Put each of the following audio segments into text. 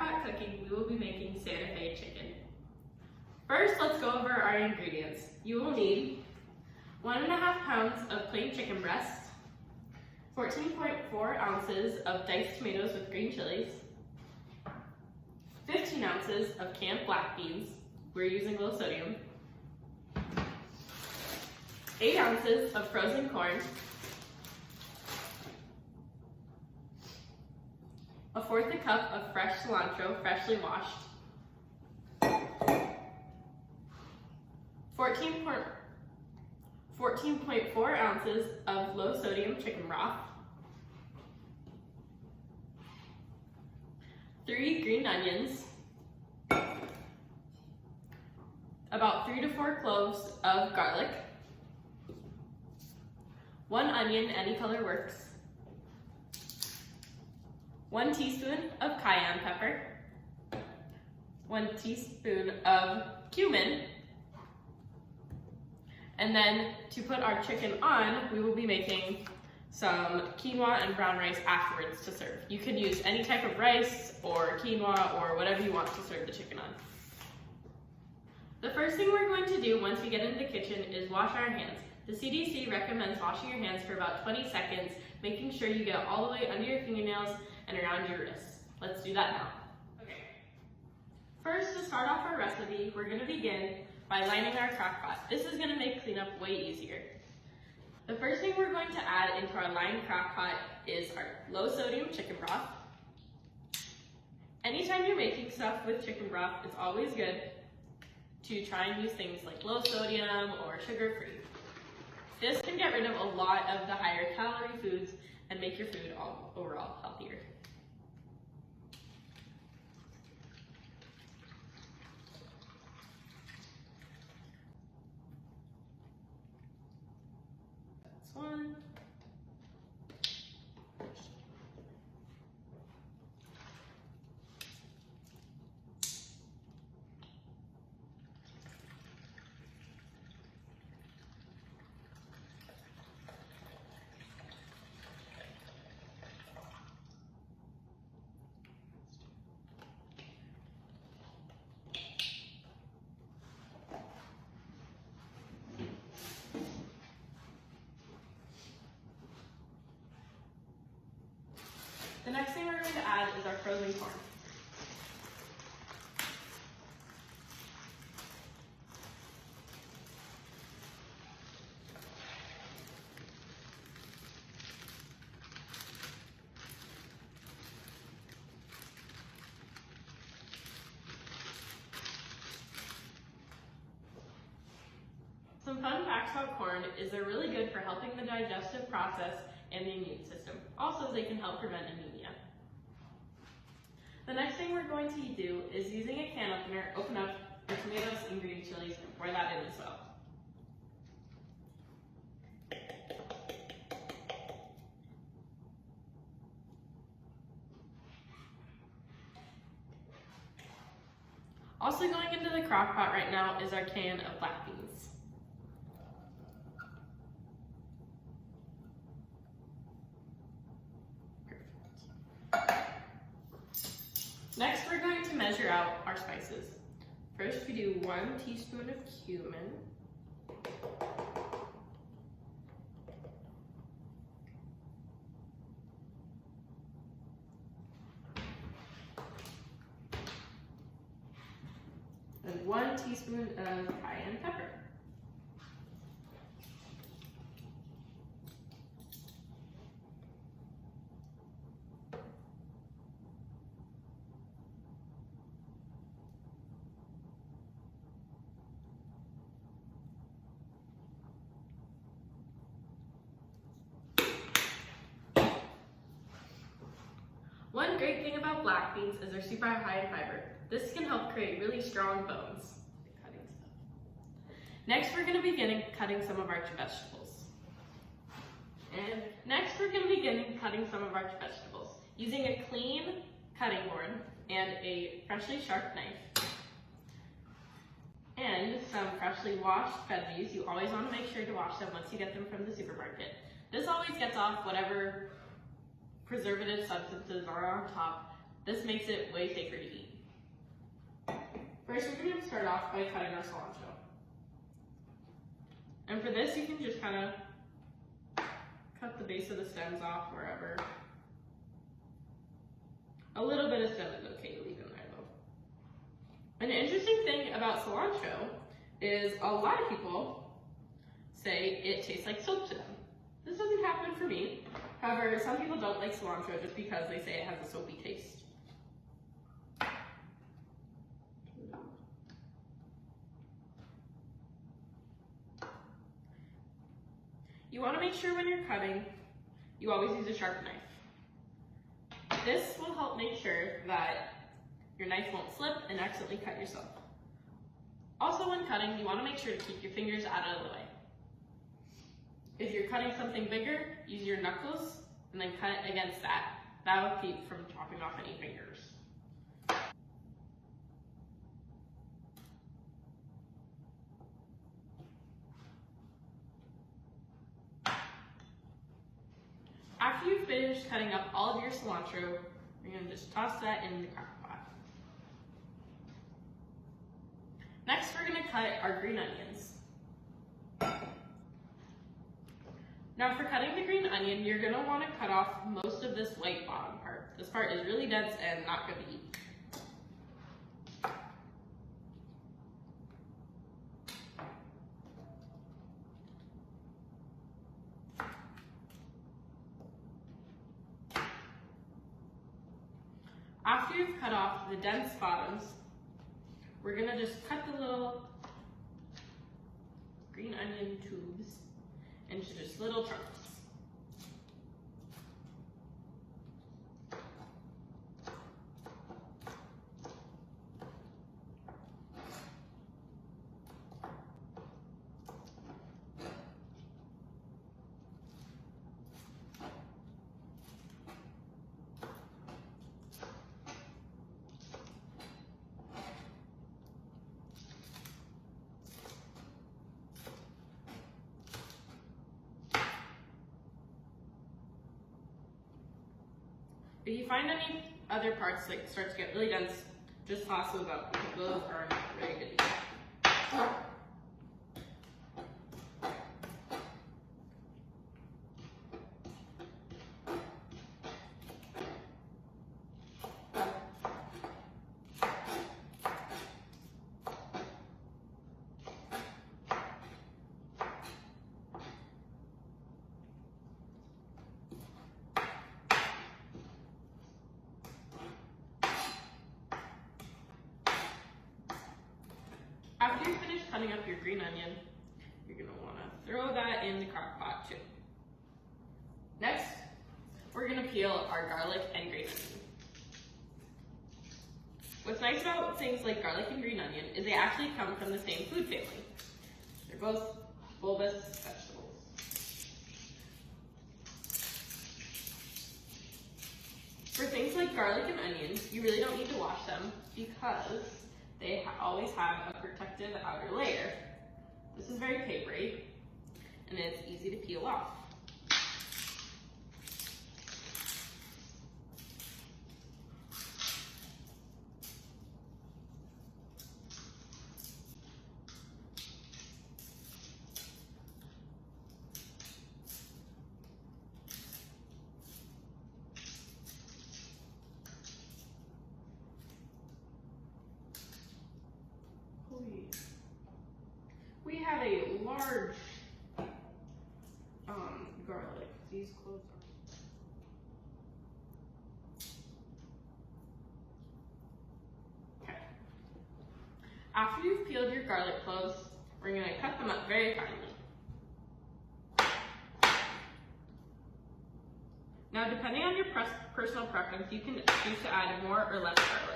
crock-pot cooking, we will be making Santa Fe chicken. First, let's go over our ingredients. You will need 1.5 pounds of plain chicken breast, 14.4 ounces of diced tomatoes with green chilies, 15 ounces of canned black beans, we're using low sodium, 8 ounces of frozen corn, 1/4 cup of fresh cilantro, freshly washed, 14.4 ounces of low sodium chicken broth, 3 green onions, about 3 to 4 cloves of garlic, 1 onion, any color works, 1 teaspoon of cayenne pepper, 1 teaspoon of cumin, and then to put our chicken on, we will be making some quinoa and brown rice afterwards to serve. You can use any type of rice or quinoa or whatever you want to serve the chicken on. The first thing we're going to do once we get into the kitchen is wash our hands. The CDC recommends washing your hands for about 20 seconds, making sure you get all the way under your fingernails and around your wrists. Let's do that now. Okay. First, to start off our recipe, we're going to begin by lining our crock pot. This is going to make cleanup way easier. The first thing we're going to add into our lined crock pot is our low sodium chicken broth. Anytime you're making stuff with chicken broth, it's always good to try and use things like low sodium or sugar-free. This can get rid of a lot of the higher calorie foods and make your food overall healthier. That's one. The next thing we're going to add is our frozen corn. Some fun facts about corn is they're really good for helping the digestive process and the immune system. Also, they can help prevent anemia. The next thing we're going to do is using a can opener, open up the tomatoes and green chilies and pour that in as well. Also going into the crock pot right now is our can of black beans. Next, we're going to measure out our spices. First, we do 1 teaspoon of cumin, and 1 teaspoon of cayenne pepper. One great thing about black beans is they're super high in fiber. This can help create really strong bones. Next, we're going to begin cutting some of our vegetables. Using a clean cutting board and a freshly sharp knife. And some freshly washed veggies. You always want to make sure to wash them once you get them from the supermarket. This always gets off whatever preservative substances are on top This makes it way safer to eat. First, we're going to start off by cutting our cilantro. And for this, you can just kind of cut the base of the stems off wherever. A little bit of stem is okay to leave in there though. An interesting thing about cilantro is a lot of people say it tastes like soap to them. This doesn't happen for me. However, some people don't like cilantro just because they say it has a soapy taste. You want to make sure when you're cutting, you always use a sharp knife. This will help make sure that your knife won't slip and accidentally cut yourself. Also, when cutting, you want to make sure to keep your fingers out of the way. If you're cutting something bigger, use your knuckles and then cut against that. That will keep from chopping off any fingers. After you've finished cutting up all of your cilantro, you're going to just toss that in the crock pot. Next, we're going to cut our green onions. Now for cutting the green onion, you're going to want to cut off most of this white bottom part. This part is really dense and not good to eat. After you've cut off the dense bottoms, we're going to just cut the little green onion tubes into just little chunks. If you find any other parts that start to get really dense, just toss those out because those are not very good to eat. After you finish cutting up your green onion, you're going to want to throw that in the crock pot too. Next, we're going to peel our garlic and green onion. What's nice about things like garlic and green onion is they actually come from the same food family. They're both bulbous vegetables. For things like garlic and onions, you really don't need to wash them because they always have a protective outer layer. This is very papery, and it's easy to peel off. We have a large garlic. These cloves are... Okay. After you've peeled your garlic cloves, we're going to cut them up very finely. Now, depending on your personal preference, you can choose to add more or less garlic.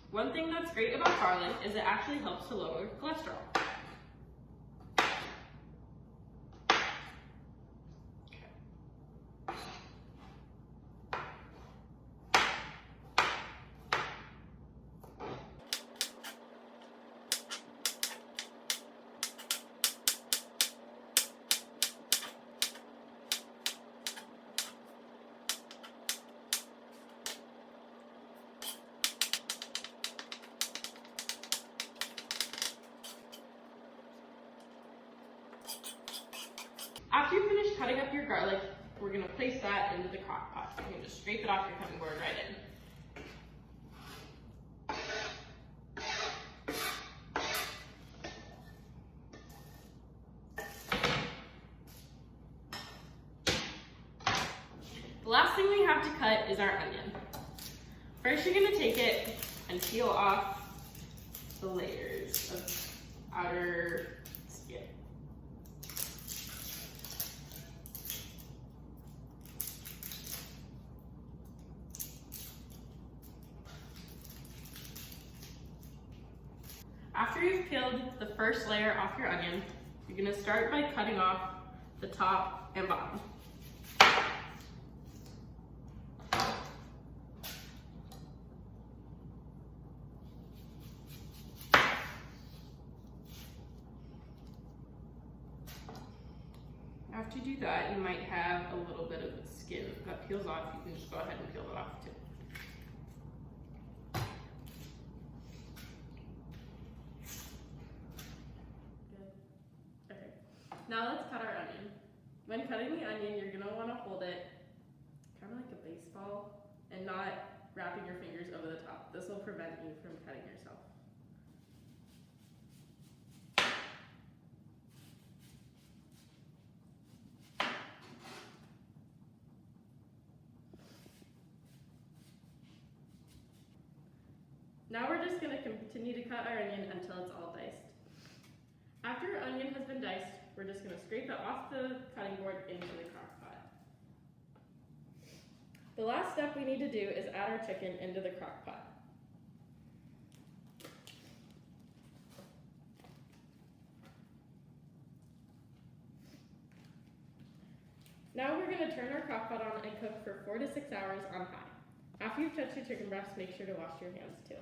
One thing that's great about garlic is it actually helps to lower cholesterol. After you finish cutting up your garlic, we're gonna place that into the crock pot. You can just scrape it off your cutting board right in. The last thing we have to cut is our onion. First, you're gonna take it and peel off the layers of outer skin. After you've peeled the first layer off your onion, you're gonna start by cutting off the top and bottom. After you do that, you might have a little bit of skin that peels off. You can just go ahead and peel it off too. Good. Okay. Now let's cut our onion. When cutting the onion, you're gonna wanna hold it kind of like a baseball and not wrapping your fingers over the top. This will prevent you from cutting yourself. Now we're just going to continue to cut our onion until it's all diced. After our onion has been diced, we're just going to scrape it off the cutting board into the crock pot. The last step we need to do is add our chicken into the crock pot. Now we're going to turn our crock pot on and cook for 4 to 6 hours on high. After you've touched your chicken breast, make sure to wash your hands too.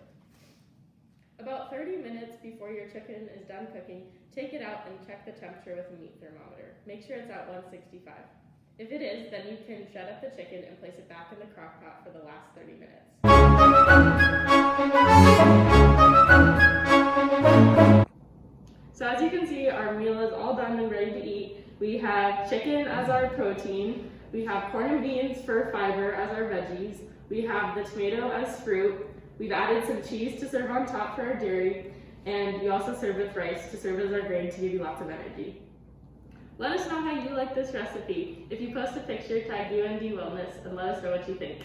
About 30 minutes before your chicken is done cooking, take it out and check the temperature with a meat thermometer. Make sure it's at 165. If it is, then you can shut up the chicken and place it back in the crock pot for the last 30 minutes. So as you can see, our meal is all done and ready to eat. We have chicken as our protein. We have corn and beans for fiber as our veggies. We have the tomato as fruit. We've added some cheese to serve on top for our dairy, and we also serve with rice to serve as our grain to give you lots of energy. Let us know how you like this recipe. If you post a picture, tag UND Wellness and let us know what you think.